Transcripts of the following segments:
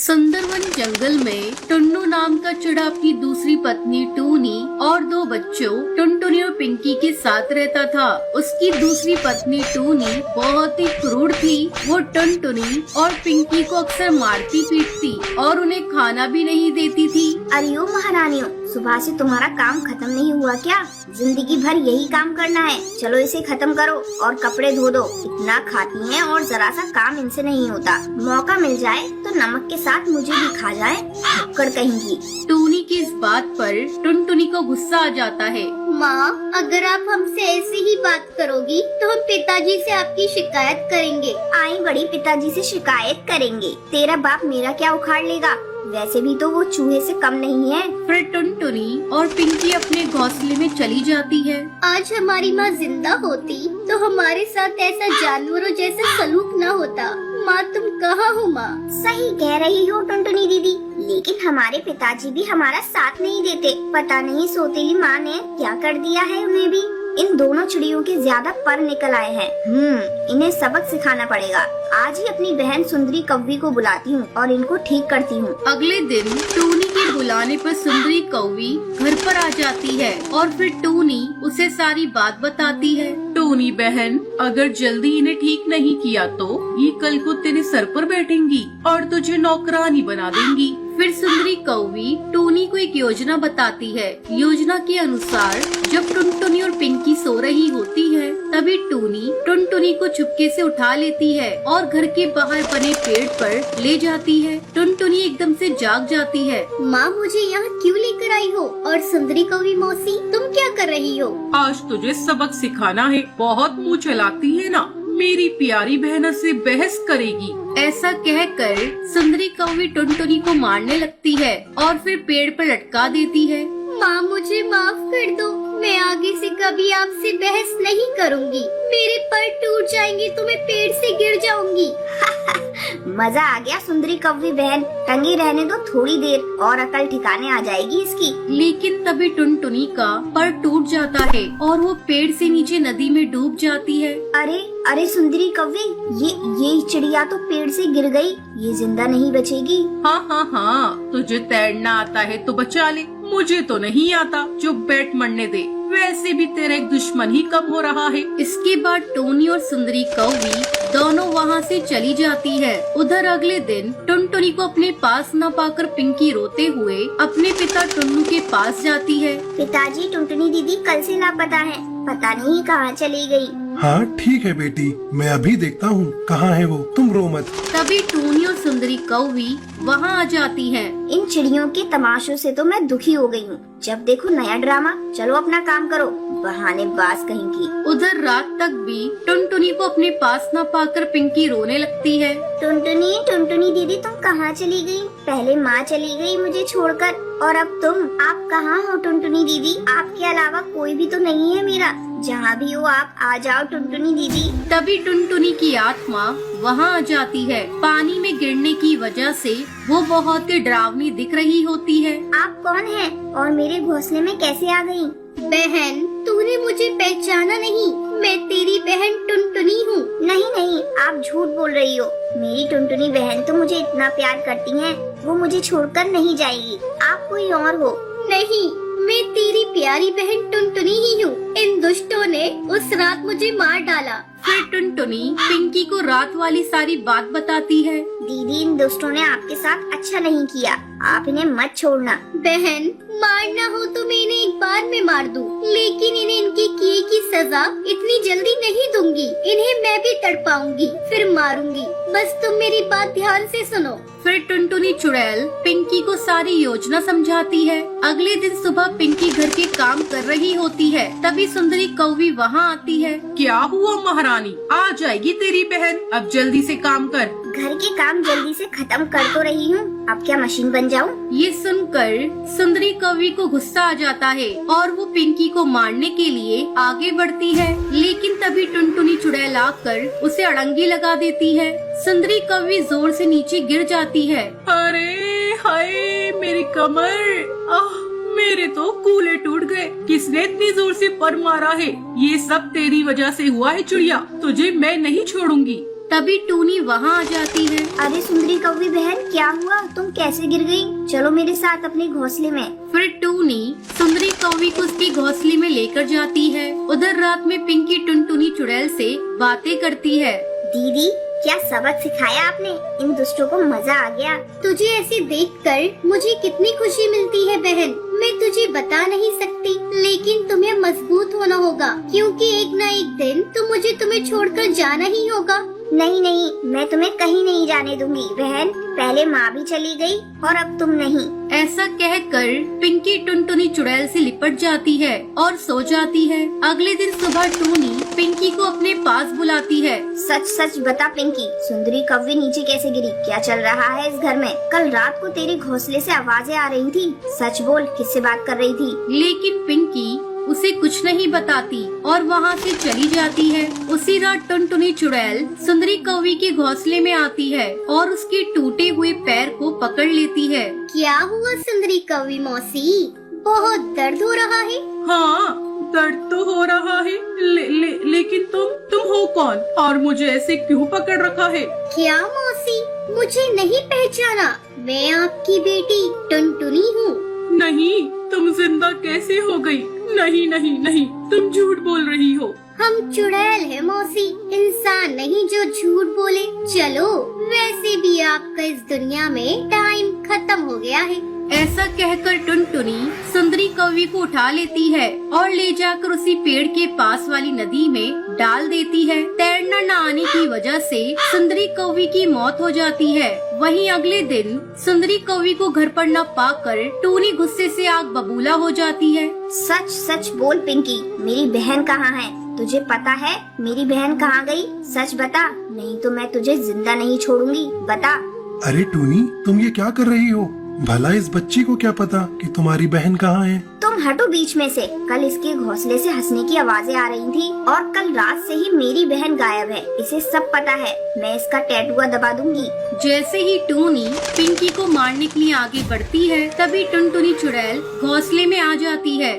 सुंदरवन जंगल में टुन्नू नाम का चिड़ा अपनी दूसरी पत्नी टूनी और दो बच्चों टुनटुनी और पिंकी के साथ रहता था। उसकी दूसरी पत्नी टूनी बहुत ही क्रूर थी। वो टुनटुनी और पिंकी को अक्सर मारती पीटती और उन्हें खाना भी नहीं देती थी। अरे ओ महारानियों, सुबह से तुम्हारा काम खत्म नहीं हुआ क्या? जिंदगी भर यही काम करना है। चलो इसे खत्म करो और कपड़े धो दो। इतना खाती हैं और जरा सा काम इनसे नहीं होता। मौका मिल जाए तो नमक के साथ मुझे भी खा जाए, भक्कड़ कहेंगी। टूनी की इस बात पर टुनटुनी को गुस्सा आ जाता है। माँ, अगर आप हमसे ऐसे ही बात करोगी तो हम पिताजी से आपकी शिकायत करेंगे। आई बड़ी, पिताजी से शिकायत करेंगे। तेरा बाप मेरा क्या उखाड़ लेगा? वैसे भी तो वो चूहे से कम नहीं है। फिर टुनटुनी और पिंकी अपने घोंसले में चली जाती है। आज हमारी माँ जिंदा होती तो हमारे साथ ऐसा जानवरों जैसा सलूक न होता। माँ, तुम कहाँ हो माँ? सही कह रही हो टुनटुनी दीदी, लेकिन हमारे पिताजी भी हमारा साथ नहीं देते। पता नहीं सौतेली माँ ने क्या कर दिया है उन्हें भी। इन दोनों चिड़ियों के ज्यादा पर निकल आए हैं। इन्हें सबक सिखाना पड़ेगा। आज ही अपनी बहन सुंदरी कौवी को बुलाती हूँ और इनको ठीक करती हूँ। अगले दिन टूनी के बुलाने पर सुंदरी कौवी घर पर आ जाती है और फिर टूनी उसे सारी बात बताती है। टूनी बहन, अगर जल्दी इन्हें ठीक नहीं किया तो ये कल को तेरे सर पर बैठेंगी और तुझे नौकरानी बना देंगी। फिर सुंदरी कौवी टूनी को एक योजना बताती है। योजना के अनुसार जब टुनटुनी और पिंकी सो रही होती है, तभी टूनी टुनटुनी को चुपके से उठा लेती है और घर के बाहर बने पेड़ पर ले जाती है। टुनटुनी एकदम से जाग जाती है। माँ, मुझे यहाँ क्यों लेकर आई हो? और सुंदरी कौवी मौसी, तुम क्या कर रही हो? आज तुझे सबक सिखाना है। बहुत मुँह चलाती है ना, मेरी प्यारी बहन से बहस करेगी। ऐसा कहकर सुंदरी कौवी टुनटुनी को मारने लगती है और फिर पेड़ पर लटका देती है। माँ, मुझे माफ कर दो। मैं आगे से कभी आपसे बहस नहीं करूँगी। मेरे पर टूट जाएंगे तो मैं पेड़ से गिर जाऊंगी। मजा आ गया सुंदरी कौवी बहन। टंगी रहने दो थोड़ी देर और अकल ठिकाने आ जाएगी इसकी। लेकिन तभी टुनटुनी का पर टूट जाता है और वो पेड़ से नीचे नदी में डूब जाती है। अरे अरे सुंदरी कौवी, ये चिड़िया तो पेड़ से गिर गई। ये जिंदा नहीं बचेगी। हाँ, तुझे तैरना आता है तो बचा ले। मुझे तो नहीं आता, जो बैठ मरने दे। वैसे भी तेरा एक दुश्मन ही कम हो रहा है। इसके बाद टोनी और सुंदरी कौवी दोनों वहाँ से चली जाती है। उधर अगले दिन टुनटुनी को अपने पास न पाकर पिंकी रोते हुए अपने पिता टुन्नू के पास जाती है। पिताजी, टुनटुनी दीदी कल से लापता है। पता नहीं कहाँ चली गई। हाँ ठीक है बेटी, मैं अभी देखता हूँ कहाँ है वो, तुम रो मत। तभी टूनी और सुंदरी कौवी वहाँ आ जाती हैं। इन चिड़ियों के तमाशों से तो मैं दुखी हो गई हूँ। जब देखो नया ड्रामा। चलो अपना काम करो, बहानेबाज कहेंगी। उधर रात तक भी टुनटुनी को अपने पास न पाकर पिंकी रोने लगती है। टुनटुनी दीदी तुम कहाँ चली गई? पहले माँ चली गई मुझे छोड़कर और अब तुम। आप कहाँ हो टुनटुनी दीदी? आपके अलावा कोई भी तो नहीं है मेरा। जहाँ भी हो आप आ जाओ टुनटुनी दीदी। तभी टुनटुनी की आत्मा वहाँ आ जाती है। पानी में गिरने की वजह से वो बहुत ही डरावनी दिख रही होती है। आप कौन हैं और मेरे घोंसले में कैसे आ गयी? बहन, तूने मुझे पहचाना नहीं। मैं तेरी बहन टुनटुनी हूँ। नहीं, आप झूठ बोल रही हो। मेरी टुनटुनी बहन तो मुझे इतना प्यार करती है, वो मुझे छोड़कर नहीं जाएगी। आप कोई और हो। नहीं, मैं तेरी प्यारी बहन टुनटुनी ही हूँ। इन दुष्टों ने उस रात मुझे मार डाला। फिर टुनटुनी पिंकी को रात वाली सारी बात बताती है। दीदी, इन दुष्टों ने आपके साथ अच्छा नहीं किया। आप इन्हें मत छोड़ना। बहन, मारना हो तो मैं इन्हें एक बार में मार दूं, लेकिन इन्हें इनके किए की सजा इतनी जल्दी नहीं दूंगी। इन्हें मैं भी तड़पाऊंगी, फिर मारूंगी। बस तुम मेरी बात ध्यान से सुनो। फिर टुनटुनी चुड़ैल पिंकी को सारी योजना समझाती है। अगले दिन सुबह पिंकी घर के काम कर रही होती है, तभी सुंदरी कौवी वहाँ आती है। क्या हुआ महारानी? आ जाएगी तेरी बहन। अब जल्दी से काम कर। घर के काम जल्दी से खत्म कर तो रही हूँ, अब क्या मशीन बन जाऊँ? ये सुनकर सुंदरी कौवी को गुस्सा आ जाता है और वो पिंकी को मारने के लिए आगे बढ़ती है, लेकिन तभी टुनटुनी चुड़ैल आकर उसे अड़ंगी लगा देती है। सुंदरी कौवी जोर से नीचे गिर जाती है। अरे हाय, मेरी कमर। मेरे तो कूले टूट गए। किसने इतनी जोर से पर मारा है? ये सब तेरी वजह से हुआ है चिड़िया। तुझे मैं नहीं छोड़ूंगी। तभी टूनी वहाँ आ जाती है। अरे सुंदरी कौवी बहन, क्या हुआ? तुम कैसे गिर गई? चलो मेरे साथ अपने घोंसले में। फिर टूनी सुंदरी कौवी को उसके घोंसले में लेकर जाती है। उधर रात में पिंकी टुनटुनी चुड़ैल से बातें करती है। दीदी, क्या सबक सिखाया आपने? इन दुष्टों को मजा आ गया। तुझे ऐसे देखकर मुझे कितनी खुशी मिलती है बहन, मैं तुझे बता नहीं सकती, लेकिन तुम्हें मजबूत होना होगा, क्योंकि एक न एक दिन तुम्हें छोड़कर जाना ही होगा। नहीं नहीं, मैं तुम्हें कहीं नहीं जाने दूंगी बहन। पहले माँ भी चली गई और अब तुम नहीं। ऐसा कहकर पिंकी टुनटुनी चुड़ैल से लिपट जाती है और सो जाती है। अगले दिन सुबह टूनी पिंकी को अपने पास बुलाती है। सच सच बता पिंकी, सुंदरी कौवी नीचे कैसे गिरी? क्या चल रहा है इस घर में? कल रात को तेरे घोंसले से आवाजें आ रही थी। सच बोल, किससे बात कर रही थी? लेकिन पिंकी उसे कुछ नहीं बताती और वहाँ से चली जाती है। उसी रात टुनटुनी चुड़ैल सुंदरी कौवी के घोंसले में आती है और उसके टूटे हुए पैर को पकड़ लेती है। क्या हुआ सुंदरी कौवी मौसी, बहुत दर्द हो रहा है? हाँ, दर्द तो हो रहा है, लेकिन तुम हो कौन और मुझे ऐसे क्यों पकड़ रखा है? क्या मौसी, मुझे नहीं पहचाना? मैं आपकी बेटी टुनटुनी हूँ। नहीं, तुम जिंदा कैसे हो गई? नहीं नहीं नहीं, तुम झूठ बोल रही हो। हम चुड़ैल है मौसी, इंसान नहीं जो झूठ बोले। चलो, वैसे भी आपका इस दुनिया में टाइम खत्म हो गया है। ऐसा कहकर टुनटुनी सुंदरी कौवी को उठा लेती है और ले जाकर उसी पेड़ के पास वाली नदी में डाल देती है। तैरना न आने की वजह से सुंदरी कौवी की मौत हो जाती है। वहीं अगले दिन सुंदरी कौवी को घर पर न पाकर टूनी गुस्से से आग बबूला हो जाती है। सच सच बोल पिंकी, मेरी बहन कहाँ है? तुझे पता है मेरी बहन कहाँ गई? सच बता, नहीं तो मैं तुझे जिंदा नहीं छोड़ूंगी। बता। अरे टूनी, तुम ये क्या कर रही हो? भला इस बच्ची को क्या पता कि तुम्हारी बहन कहाँ है? तुम हटो बीच में से। कल इसके घोंसले से हंसने की आवाजें आ रही थी और कल रात से ही मेरी बहन गायब है। इसे सब पता है। मैं इसका टैटुआ दबा दूंगी। जैसे ही टूनी पिंकी को मारने के लिए आगे बढ़ती है, तभी टुनटुनी चुड़ैल घोंसले में आ जाती है।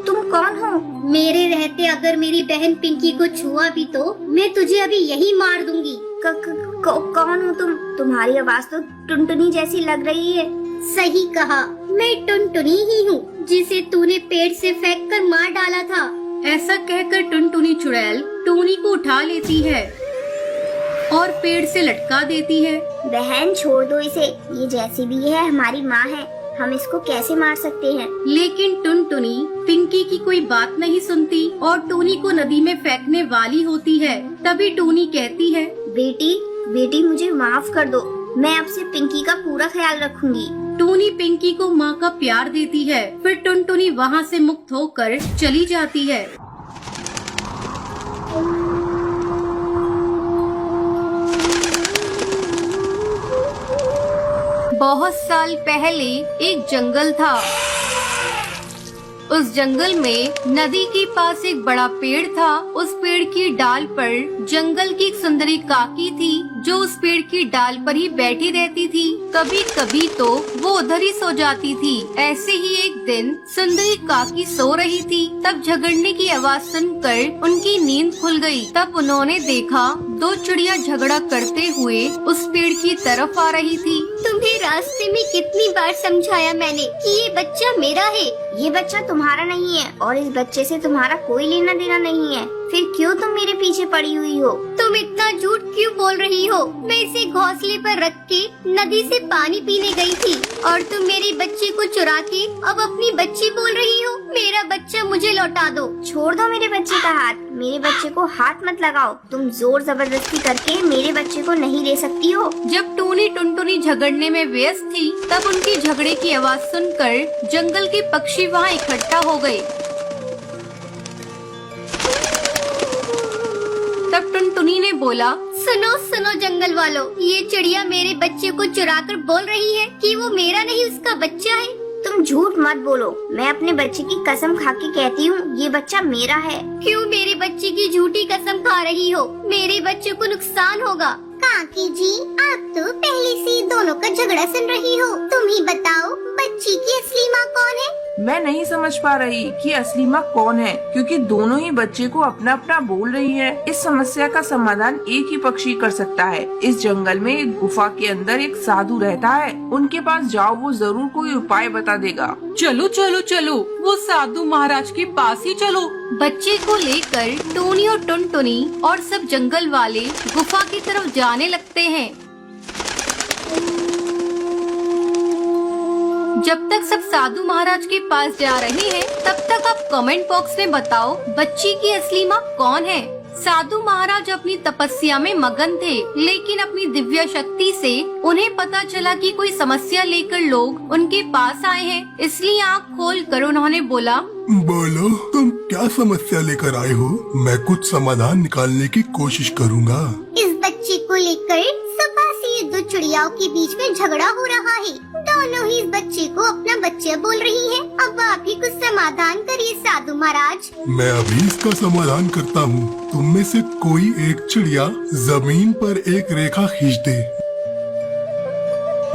तुम कौन हो? मेरे रहते अगर मेरी बहन पिंकी को छुआ भी तो मैं तुझे अभी यही मार दूंगी। कौन हो तुम? तुम्हारी आवाज तो टुनटुनी जैसी लग रही है। सही कहा, मैं टुनटुनी ही हूँ जिसे तूने पेड़ से फेंक कर मार डाला था। ऐसा कहकर टुनटुनी चुड़ैल टूनी को उठा लेती है और पेड़ से लटका देती है। बहन छोड़ दो इसे, ये जैसी भी है हमारी माँ है, हम इसको कैसे मार सकते हैं? लेकिन टुनटुनी पिंकी की कोई बात नहीं सुनती और टूनी को नदी में फेंकने वाली होती है। तभी टूनी कहती है, बेटी मुझे माफ कर दो, मैं अब से पिंकी का पूरा ख्याल रखूंगी। टूनी पिंकी को माँ का प्यार देती है। फिर टुनटुनी वहाँ से मुक्त होकर चली जाती है। बहुत साल पहले एक जंगल था। उस जंगल में नदी के पास एक बड़ा पेड़ था। उस पेड़ की डाल पर जंगल की एक सुंदरी काकी थी जो उस पेड़ की डाल पर ही बैठी रहती थी। कभी कभी तो वो उधर ही सो जाती थी। ऐसे ही एक दिन सुंदरी काकी सो रही थी, तब झगड़ने की आवाज सुनकर उनकी नींद खुल गई। तब उन्होंने देखा दो चिड़िया झगड़ा करते हुए उस पेड़ की तरफ आ रही थी। तुम्हें रास्ते में कितनी बार समझाया मैंने कि ये बच्चा मेरा है। ये बच्चा तुम्हारा नहीं है और इस बच्चे से तुम्हारा कोई लेना देना नहीं है। फिर क्यों तुम मेरे पीछे पड़ी हुई हो? तुम इतना झूठ क्यों बोल रही हो? मैं इसे घोंसले पर रख के नदी से पानी पीने गई थी और तुम मेरे बच्चे को चुरा के अब अपनी बच्ची बोल रही हो। मेरा बच्चा मुझे लौटा दो। छोड़ दो मेरे बच्चे का हाथ। मेरे बच्चे को हाथ मत लगाओ। तुम जोर जबरदस्ती करके मेरे बच्चे को नहीं ले सकती हो। जब टूनी टुनटुनी झगड़ने में व्यस्त थी, तब उनकी झगड़े की आवाज सुनकर जंगल के पक्षी वहाँ इकट्ठा हो गए। तब टुनटुनी ने बोला, सुनो सुनो जंगल वालों, ये चिड़िया मेरे बच्चे को चुराकर बोल रही है कि वो मेरा नहीं उसका बच्चा है। तुम झूठ मत बोलो। मैं अपने बच्चे की कसम खा के कहती हूँ ये बच्चा मेरा है। क्यों मेरे बच्चे की झूठी कसम खा रही हो? मेरे बच्चे को नुकसान होगा। काकी जी, आप तो पहले से दोनों का झगड़ा सुन रही हो। तुम ही बताओ बच्ची की असली माँ कौन है? मैं नहीं समझ पा रही कि असली माँ कौन है, क्योंकि दोनों ही बच्चे को अपना अपना बोल रही है। इस समस्या का समाधान एक ही पक्षी कर सकता है। इस जंगल में एक गुफा के अंदर एक साधु रहता है, उनके पास जाओ, वो जरूर कोई उपाय बता देगा। चलो चलो चलो, वो साधु महाराज के पास ही चलो। बच्चे को लेकर टूनी और टुनटुनी और सब जंगल वाले गुफा की तरफ जाने लगते हैं। जब तक सब साधु महाराज के पास जा रहे हैं, तब तक आप कमेंट बॉक्स में बताओ बच्ची की असली माँ कौन है। साधु महाराज अपनी तपस्या में मगन थे, लेकिन अपनी दिव्य शक्ति से उन्हें पता चला कि कोई समस्या लेकर लोग उनके पास आए हैं, इसलिए आँख खोल कर उन्होंने बोला, बोलो, तुम क्या समस्या लेकर आए हो? मैं कुछ समाधान निकालने की कोशिश करूँगा। इस बच्चे को लेकर सुबह से ये दो चिड़ियाओं के बीच में झगड़ा हो रहा है। दोनों ही इस बच्चे को अपना बच्चा बोल रही हैं। अब आप ही कुछ समाधान करिए साधु महाराज। मैं अभी इसका समाधान करता हूँ। तुम में से कोई एक चिड़िया जमीन पर एक रेखा खींच दे।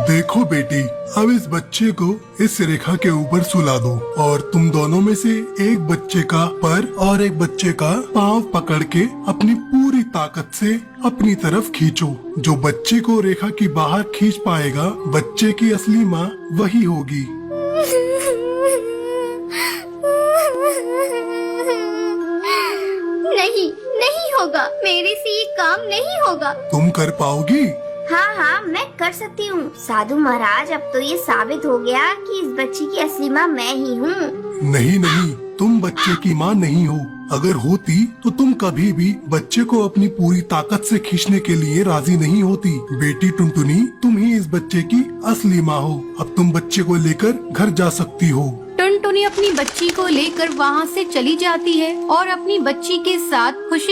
देखो बेटी, अब इस बच्चे को इस रेखा के ऊपर सुला दो और तुम दोनों में से एक बच्चे का पर और एक बच्चे का पाँव पकड़ के अपनी पूरी ताकत से अपनी तरफ खींचो। जो बच्चे को रेखा की बाहर खींच पाएगा, बच्चे की असली माँ वही होगी। नहीं होगा, मेरे से ये काम नहीं होगा। तुम कर पाओगी? हाँ हाँ, मैं कर सकती हूँ साधु महाराज। अब तो ये साबित हो गया कि इस बच्ची की असली माँ मैं ही हूँ। नहीं नहीं, तुम बच्चे की माँ नहीं हो। अगर होती तो तुम कभी भी बच्चे को अपनी पूरी ताकत से खींचने के लिए राजी नहीं होती। बेटी टुनटुनी, तुम ही इस बच्चे की असली माँ हो। अब तुम बच्चे को लेकर घर जा सकती हो। टुनटुनी अपनी बच्ची को लेकर वहाँ से चली जाती है और अपनी बच्ची के साथ खुशी